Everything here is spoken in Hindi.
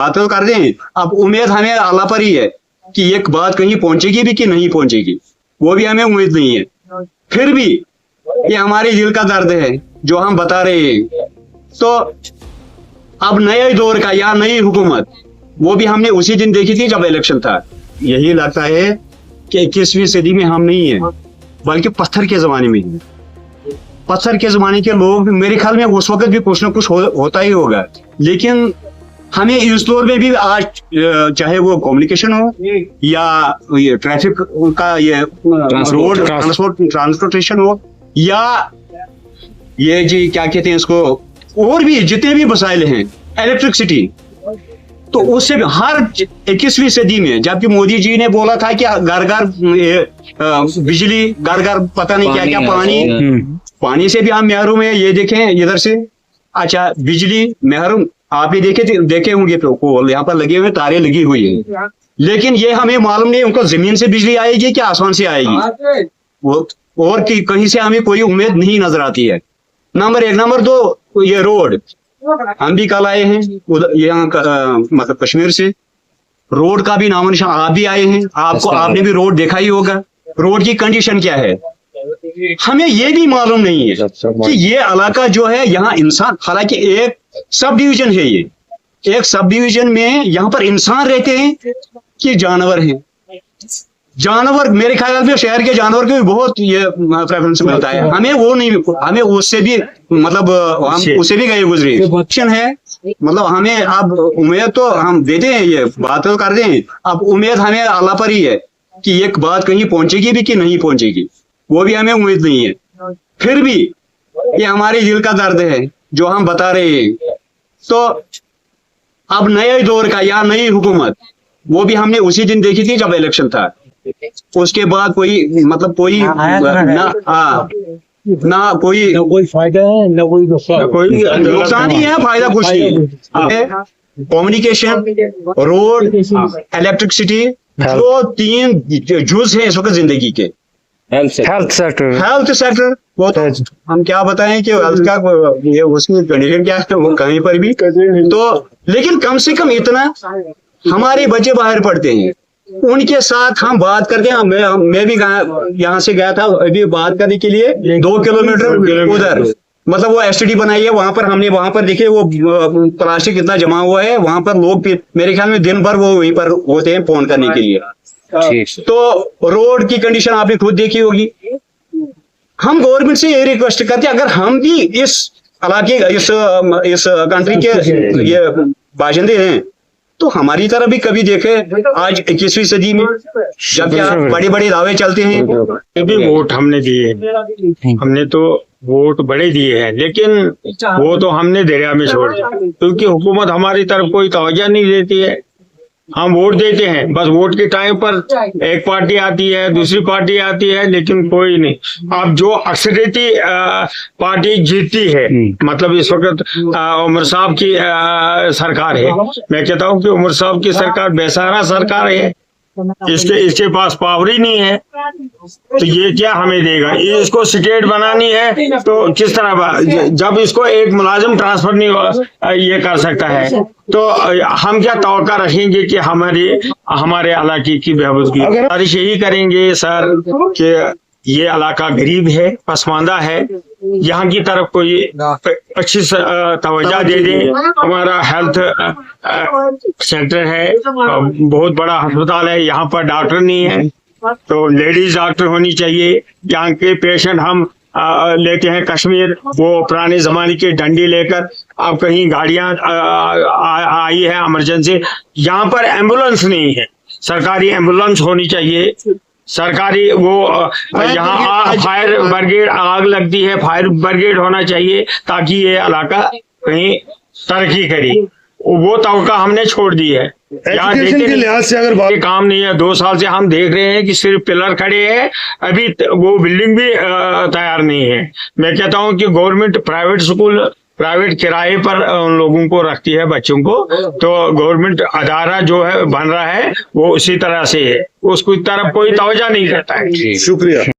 बात तो कर दें, अब उम्मीद हमें अल्लाह पर ही है कि एक बात कहीं पहुंचेगी भी कि नहीं पहुंचेगी, वो भी हमें उम्मीद नहीं है। फिर भी ये हमारे दिल का दर्द है जो हम बता रहे हैं। तो अब नए दौर का या नई हुकूमत, वो भी हमने उसी दिन देखी थी जब इलेक्शन था। यही लगता है कि 21वीं सदी में हम नहीं है, बल्कि पत्थर के जमाने में हैं। पत्थर के जमाने के लोग मेरे ख्याल में उस वक्त भी कुछ ना कुछ होता ही होगा, लेकिन हमें इस दौर में भी आज चाहे वो कम्युनिकेशन हो या ये ट्रैफिक का ये रोड ट्रांसपोर्टेशन हो या ये जी क्या कहते हैं इसको, और भी जितने भी मसाइल हैं, इलेक्ट्रिसिटी, तो उससे हर 21वीं सदी में, जबकि मोदी जी ने बोला था कि घर घर बिजली, घर घर पता नहीं क्या क्या पानी से भी हम महरूम है। ये देखें इधर से, अच्छा बिजली महरूम, आप ही देखे होंगे पोल यहाँ पर लगे हुए, तारे लगी हुई है, लेकिन ये हमें मालूम नहीं उनको जमीन से बिजली आएगी कि आसमान से आएगी, वो और कहीं से हमें कोई उम्मीद नहीं नजर आती है। नंबर 1। नंबर 2, ये रोड, हम भी कल आए हैं यहाँ मतलब कश्मीर से, रोड का भी नाम निशान, आप भी आए हैं, आपने भी रोड देखा ही होगा, रोड की कंडीशन क्या है। हमें ये भी मालूम नहीं है कि ये इलाका जो है, यहाँ इंसान, हालांकि एक सब डिवीजन है, ये एक सब डिवीजन में यहाँ पर इंसान रहते हैं कि जानवर हैं। जानवर मेरे ख्याल में शहर के जानवर को भी बहुत ये प्रेफरेंस मिलता है, हमें वो नहीं, हमें उससे भी मतलब हम उससे भी गए गुजरे है। मतलब हमें अब उम्मीद तो हम देते हैं, ये बात तो कर दें, अब उम्मीद हमें अल्लाह पर ही है कि एक बात कहीं पहुंचेगी भी कि नहीं पहुंचेगी, वो भी हमें उम्मीद नहीं है। फिर भी ये हमारे दिल का दर्द है जो हम बता रहे हैं। तो अब नए दौर का या नई हुकूमत, वो भी हमने उसी दिन देखी थी जब इलेक्शन था। उसके बाद कोई मतलब कोई ना कोई फायदा है, ना कोई नुकसान ही है, फायदा कुछ नहीं। कम्युनिकेशन, रोड, इलेक्ट्रिसिटी, जो 3 जुज हैं इस वक्त जिंदगी के। हेल्थ सेक्टर वो तो हम क्या बताएं कि हेल्थ का ये उसकी कंडीशन क्या है, वो कहीं पर भी तो, लेकिन कम से कम इतना हमारे बच्चे बाहर पढ़ते हैं, उनके साथ हम बात करते हैं। मैं भी यहाँ से गया था अभी बात करने के लिए, 2 किलोमीटर उधर, मतलब वो एसटीडी बनाई है, हमने वहां पर देखे वो प्लास्टिक इतना जमा हुआ है, वहां पर लोग मेरे ख्याल में दिन भर वो वहीं पर होते हैं फोन करने के लिए। तो रोड की कंडीशन आपने खुद देखी होगी। हम गवर्नमेंट से ये रिक्वेस्ट करते हैं, अगर हम भी इस इलाके इस कंट्री के ये बाशिंदे हैं, तो हमारी तरफ भी कभी देखे। आज 21वीं सदी में जब क्या बड़े बड़े दावे चलते हैं, भी वोट हमने दिए, हमने तो वोट बड़े दिए हैं, लेकिन वो तो हमने दरिया में छोड़ दिया, क्योंकि हुकूमत हमारी तरफ कोई तवज्जो नहीं देती है। हम वोट देते हैं, बस वोट के टाइम पर एक पार्टी आती है, दूसरी पार्टी आती है, लेकिन कोई नहीं। अब जो अक्सरियती पार्टी जीतती है, मतलब इस वक्त उमर साहब की सरकार है, मैं कहता हूँ कि उमर साहब की सरकार बेसहारा सरकार है, इसके पास पावर ही नहीं है, तो ये क्या हमें देगा। इसको स्टेट बनानी है तो किस तरह, जब इसको एक मुलाजिम ट्रांसफर नहीं ये कर सकता है, तो हम क्या तवक्का रखेंगे कि हमारे इलाके की बहबूद की। बारिश यही करेंगे सर कि ये इलाका गरीब है, पसमानदा है, यहाँ की तरफ कोई अच्छी तवज्जो दे दे। हमारा हेल्थ सेंटर है, बहुत बड़ा अस्पताल है, यहाँ पर डॉक्टर नहीं है, तो लेडीज डॉक्टर होनी चाहिए। यहाँ के पेशेंट हम लेते हैं कश्मीर, वो पुराने जमाने की डंडी लेकर, अब कहीं गाड़ियां आई है इमरजेंसी, यहाँ पर एम्बुलेंस नहीं है, सरकारी एम्बुलेंस होनी चाहिए। सरकारी वो यहाँ फायर ब्रिगेड, आग लगती है, फायर ब्रिगेड होना चाहिए, ताकि ये इलाका कहीं तरक्की करे। वो तवक्का हमने छोड़ दी है। यहाँ देखते के लिहाज से अगर बात काम नहीं है, 2 साल से हम देख रहे हैं कि सिर्फ पिलर खड़े हैं, अभी वो बिल्डिंग भी तैयार नहीं है। मैं कहता हूँ कि गवर्नमेंट प्राइवेट स्कूल प्राइवेट किराए पर उन लोगों को रखती है, बच्चों को, तो गवर्नमेंट अदारा जो है बन रहा है वो उसी तरह से है, उसकी तरफ कोई तवज्जो नहीं देता है। शुक्रिया।